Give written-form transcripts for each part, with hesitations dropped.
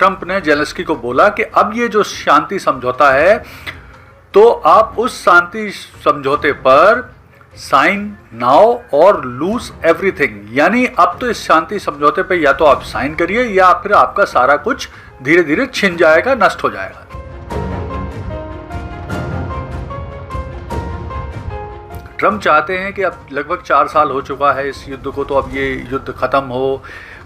Trump ने Zelensky को बोला कि अब ये जो शांति समझौता है तो आप उस शांति समझौते पर साइन नाउ और लूज एवरीथिंग, यानी अब तो इस शांति समझौते पे या तो आप साइन करिए या फिर आपका सारा कुछ धीरे धीरे छिन जाएगा, नष्ट हो जाएगा। ट्रंप चाहते हैं कि अब लगभग 4 साल हो चुका है इस युद्ध को, तो अब ये युद्ध ख़त्म हो।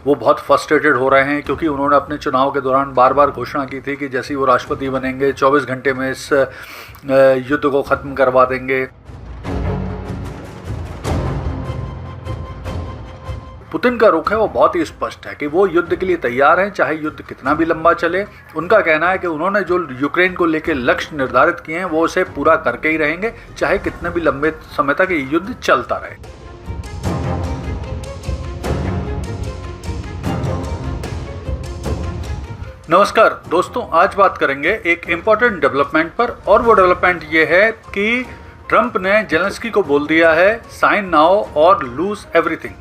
वो बहुत फ्रस्ट्रेटेड हो रहे हैं क्योंकि उन्होंने अपने चुनाव के दौरान बार बार घोषणा की थी कि जैसे ही वो राष्ट्रपति बनेंगे 24 घंटे में इस युद्ध को ख़त्म करवा देंगे। पुतिन का रुख है वो बहुत ही स्पष्ट है कि वो युद्ध के लिए तैयार हैं, चाहे युद्ध कितना भी लंबा चले। उनका कहना है कि उन्होंने जो यूक्रेन को लेकर लक्ष्य निर्धारित किए हैं वो उसे पूरा करके ही रहेंगे, चाहे कितने भी लंबे समय तक ये युद्ध चलता रहे। नमस्कार दोस्तों, आज बात करेंगे एक इम्पॉर्टेंट डेवलपमेंट पर, और वो डेवलपमेंट ये है कि ट्रंप ने जेलेंस्की को बोल दिया है साइन नाउ और लूज एवरीथिंग।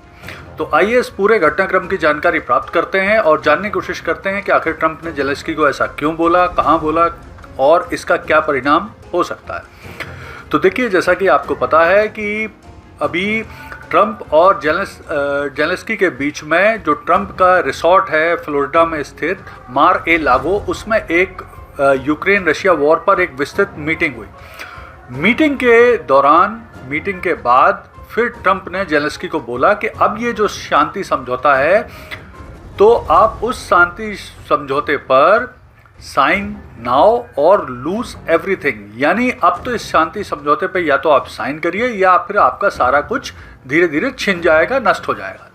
तो आइए इस पूरे घटनाक्रम की जानकारी प्राप्त करते हैं और जानने की कोशिश करते हैं कि आखिर ट्रंप ने जेलेंस्की को ऐसा क्यों बोला, कहां बोला और इसका क्या परिणाम हो सकता है। तो देखिए, जैसा कि आपको पता है कि अभी ट्रंप और जेलेंस्की के बीच में जो ट्रंप का रिसोर्ट है फ्लोरिडा में स्थित मार ए लागो, उसमें एक यूक्रेन रशिया वॉर पर एक विस्तृत मीटिंग हुई। मीटिंग के बाद फिर ट्रंप ने जेलेंस्की को बोला कि अब ये जो शांति समझौता है तो आप उस शांति समझौते पर साइन नाउ और लूज एवरीथिंग, यानी अब तो इस शांति समझौते पे या तो आप साइन करिए या फिर आपका सारा कुछ धीरे धीरे छिन जाएगा, नष्ट हो जाएगा।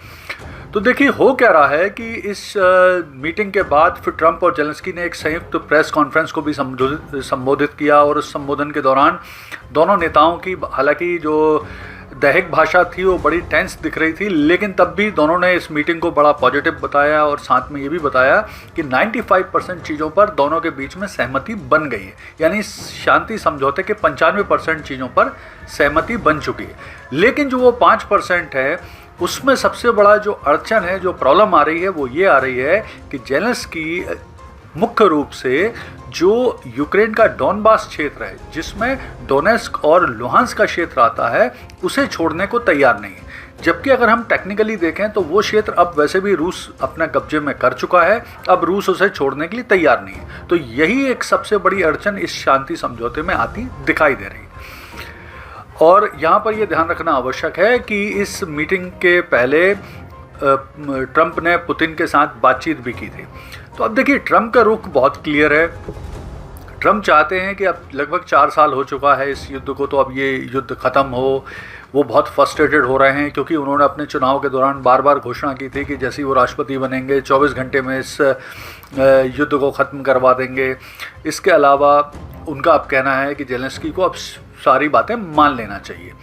तो देखिए हो क्या रहा है कि इस मीटिंग के बाद फिर ट्रंप और जेलेंस्की ने एक संयुक्त प्रेस कॉन्फ्रेंस को भी संबोधित किया, और उस संबोधन के दौरान दोनों नेताओं की हालांकि जो दैहिक भाषा थी वो बड़ी टेंस दिख रही थी, लेकिन तब भी दोनों ने इस मीटिंग को बड़ा पॉजिटिव बताया और साथ में ये भी बताया कि 95% चीज़ों पर दोनों के बीच में सहमति बन गई है, यानी शांति समझौते के 95% चीज़ों पर सहमति बन चुकी है। लेकिन जो वो 5% है उसमें सबसे बड़ा जो अड़चन है, जो प्रॉब्लम आ रही है, वो ये आ रही है कि जेलेंस्की मुख्य रूप से जो यूक्रेन का डॉनबास क्षेत्र है, जिसमें डोनेस्क और लुहांस्क का क्षेत्र आता है, उसे छोड़ने को तैयार नहीं है। जबकि अगर हम टेक्निकली देखें तो वो क्षेत्र अब वैसे भी रूस अपने कब्जे में कर चुका है, अब रूस उसे छोड़ने के लिए तैयार नहीं है। तो यही एक सबसे बड़ी अड़चन इस शांति समझौते में आती दिखाई दे रही है। और यहाँ पर यह ध्यान रखना आवश्यक है कि इस मीटिंग के पहले ट्रंप ने पुतिन के साथ बातचीत भी की थी। तो अब देखिए, ट्रंप का रुख बहुत क्लियर है। ट्रंप चाहते हैं कि अब लगभग 4 साल हो चुका है इस युद्ध को, तो अब ये युद्ध ख़त्म हो। वो बहुत फ्रस्ट्रेटेड हो रहे हैं क्योंकि उन्होंने अपने चुनाव के दौरान बार बार घोषणा की थी कि जैसे ही वो राष्ट्रपति बनेंगे 24 घंटे में इस युद्ध को ख़त्म करवा देंगे। इसके अलावा उनका अब कहना है कि जेलेंस्की को अब सारी बातें मान लेना चाहिए।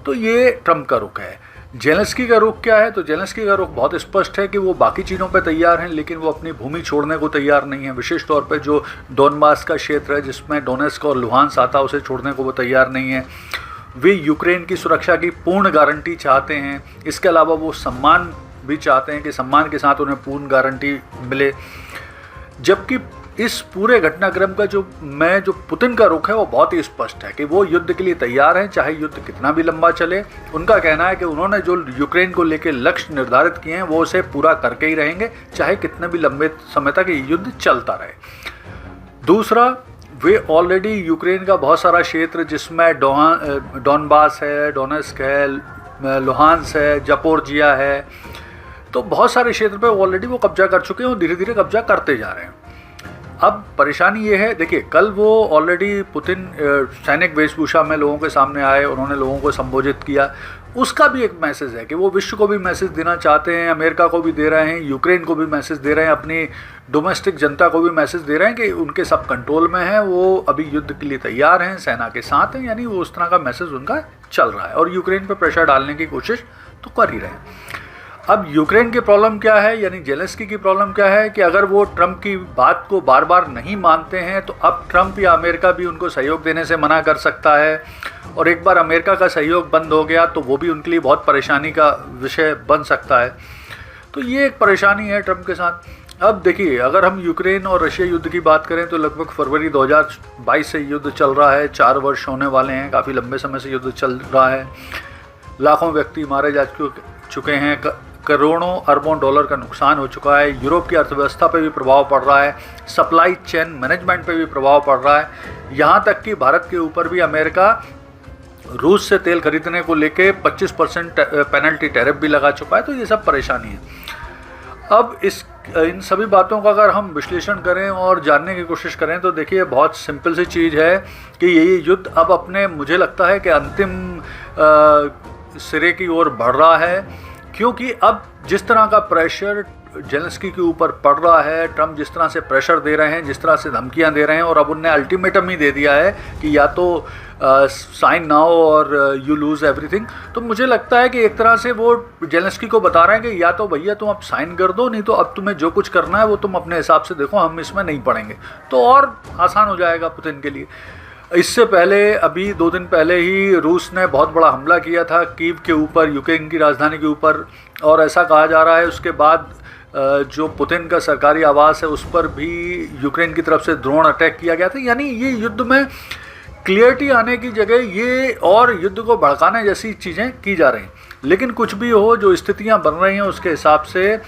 तो ये ट्रंप का रुख है। जेलेंस्की का रुख क्या है? तो जेलेंस्की का रुख बहुत स्पष्ट है कि वो बाकी चीज़ों पर तैयार हैं, लेकिन वो अपनी भूमि छोड़ने को तैयार नहीं है। विशेष तौर पर जो डोनबास का क्षेत्र है, जिसमें डोनेस्क और लुहांस्क आता है, उसे छोड़ने को वो तैयार नहीं है। वे यूक्रेन की सुरक्षा की पूर्ण गारंटी चाहते हैं। इसके अलावा वो सम्मान भी चाहते हैं कि सम्मान के साथ उन्हें पूर्ण गारंटी मिले। जबकि इस पूरे घटनाक्रम का जो पुतिन का रुख है वो बहुत ही स्पष्ट है कि वो युद्ध के लिए तैयार हैं, चाहे युद्ध कितना भी लंबा चले। उनका कहना है कि उन्होंने जो यूक्रेन को लेकर लक्ष्य निर्धारित किए हैं वो उसे पूरा करके ही रहेंगे, चाहे कितने भी लंबे समय तक ये युद्ध चलता रहे। दूसरा, वे ऑलरेडी यूक्रेन का बहुत सारा क्षेत्र, जिसमें डॉनबास है, डोनेस्क है, लुहांस्क है, जापोरिजिया है, तो बहुत सारे क्षेत्र पे ऑलरेडी वो कब्जा कर चुके हैं और धीरे धीरे कब्जा करते जा रहे हैं। अब परेशानी ये है, देखिए कल वो ऑलरेडी पुतिन सैनिक वेशभूषा में लोगों के सामने आए, उन्होंने लोगों को संबोधित किया। उसका भी एक मैसेज है कि वो विश्व को भी मैसेज देना चाहते हैं, अमेरिका को भी दे रहे हैं, यूक्रेन को भी मैसेज दे रहे हैं, अपनी डोमेस्टिक जनता को भी मैसेज दे रहे हैं कि उनके सब कंट्रोल में है, वो अभी युद्ध के लिए तैयार हैं, सेना के साथ हैं। यानी वो उस तरह का मैसेज उनका चल रहा है और यूक्रेन पर प्रेशर डालने की कोशिश तो कर ही रहे हैं। अब यूक्रेन की प्रॉब्लम क्या है, यानी जेलेंस्की की प्रॉब्लम क्या है कि अगर वो ट्रंप की बात को बार बार नहीं मानते हैं तो अब ट्रंप या अमेरिका भी उनको सहयोग देने से मना कर सकता है, और एक बार अमेरिका का सहयोग बंद हो गया तो वो भी उनके लिए बहुत परेशानी का विषय बन सकता है। तो ये एक परेशानी है ट्रंप के साथ। अब देखिए, अगर हम यूक्रेन और रशिया युद्ध की बात करें तो लगभग फरवरी 2022 से युद्ध चल रहा है, 4 वर्ष होने वाले हैं, काफ़ी लंबे समय से युद्ध चल रहा है। लाखों व्यक्ति मारे जा चुके हैं, करोड़ों अरबों डॉलर का नुकसान हो चुका है। यूरोप की अर्थव्यवस्था पे भी प्रभाव पड़ रहा है, सप्लाई चेन मैनेजमेंट पे भी प्रभाव पड़ रहा है। यहाँ तक कि भारत के ऊपर भी अमेरिका रूस से तेल खरीदने को लेके 25% पेनल्टी टैरिफ भी लगा चुका है। तो ये सब परेशानी है। अब इन सभी बातों का अगर हम विश्लेषण करें और जानने की कोशिश करें तो देखिए, बहुत सिंपल सी चीज़ है कि ये युद्ध अब अपने, मुझे लगता है कि अंतिम सिरे की ओर बढ़ रहा है, क्योंकि अब जिस तरह का प्रेशर जेलेंस्की के ऊपर पड़ रहा है, ट्रम्प जिस तरह से प्रेशर दे रहे हैं, जिस तरह से धमकियां दे रहे हैं, और अब उनने अल्टीमेटम ही दे दिया है कि या तो साइन नाउ और यू लूज़ एवरीथिंग। तो मुझे लगता है कि एक तरह से वो जेलेंस्की को बता रहे हैं कि या तो भैया तुम अब साइन कर दो, नहीं तो अब तुम्हें जो कुछ करना है वो तुम अपने हिसाब से देखो, हम इसमें नहीं पड़ेंगे। तो और आसान हो जाएगा पुतिन के लिए। इससे पहले, अभी 2 दिन पहले ही रूस ने बहुत बड़ा हमला किया था कीव के ऊपर, यूक्रेन की राजधानी के ऊपर, और ऐसा कहा जा रहा है उसके बाद जो पुतिन का सरकारी आवास है उस पर भी यूक्रेन की तरफ से ड्रोन अटैक किया गया था। यानी ये युद्ध में क्लियरिटी आने की जगह ये और युद्ध को भड़काने जैसी चीज़ें की जा रही हैं। लेकिन कुछ भी हो, जो स्थितियां बन रही हैं उसके हिसाब से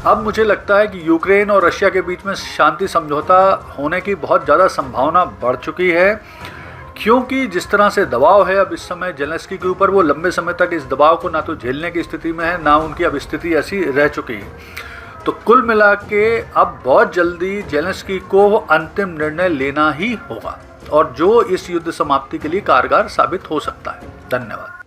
अब मुझे लगता है कि यूक्रेन और रशिया के बीच में शांति समझौता होने की बहुत ज़्यादा संभावना बढ़ चुकी है, क्योंकि जिस तरह से दबाव है अब इस समय जेलेंस्की के ऊपर, वो लंबे समय तक इस दबाव को ना तो झेलने की स्थिति में है, ना उनकी अब स्थिति ऐसी रह चुकी है। तो कुल मिला के अब बहुत जल्दी जेलेंस्की को अंतिम निर्णय लेना ही होगा, और जो इस युद्ध समाप्ति के लिए कारगर साबित हो सकता है। धन्यवाद।